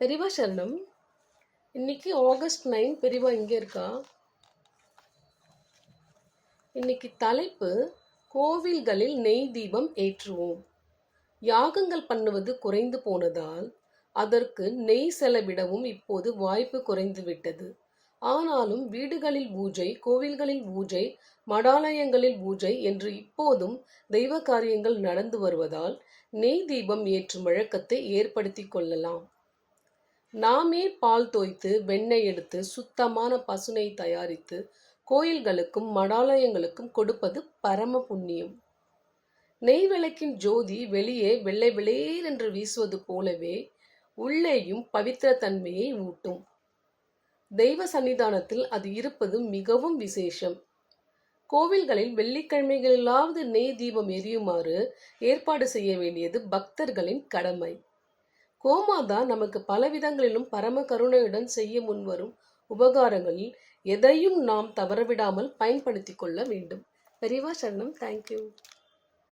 பெரியவா சரணம். இன்னைக்கு ஆகஸ்ட் 9 பெரியவா இங்கே இருக்கா? இன்னைக்கு தலைப்பு கோவில்களில் நெய் தீபம் ஏற்றுவோம். யாகங்கள் பண்ணுவது குறைந்து போனதால் அதற்கு நெய் செலவிடவும் இப்போது வாய்ப்பு குறைந்து விட்டது. ஆனாலும் வீடுகளில் பூஜை, கோவில்களில் பூஜை, மடாலயங்களில் பூஜை என்று இப்போதும் தெய்வ காரியங்கள் நடந்து வருவதால் நெய் தீபம் ஏற்றும் வழக்கத்தை ஏற்படுத்தி கொள்ளலாம். நாமே பால் தோய்த்து வெண்ணெய் எடுத்து சுத்தமான பசுனை தயாரித்து கோயில்களுக்கும் மடாலயங்களுக்கும் கொடுப்பது பரம புண்ணியம். நெய் விளக்கின் ஜோதி வெளியே வெள்ளை வெளியேர் என்று வீசுவது போலவே உள்ளேயும் பவித்திர தன்மையை ஊட்டும். தெய்வ சன்னிதானத்தில் அது இருப்பது மிகவும் விசேஷம். கோவில்களில் வெள்ளிக்கிழமைகளிலாவது நெய் தீபம் எரியுமாறு ஏற்பாடு செய்ய வேண்டியது பக்தர்களின் கடமை. கோமாதா நமக்கு பல விதங்களிலும் பரம கருணையுடன் செய்ய முன்வரும் உபகாரங்களில் எதையும் நாம் தவறவிடாமல் பயன்படுத்தி கொள்ள வேண்டும். பெரியவா சரணம். தேங்க்யூ.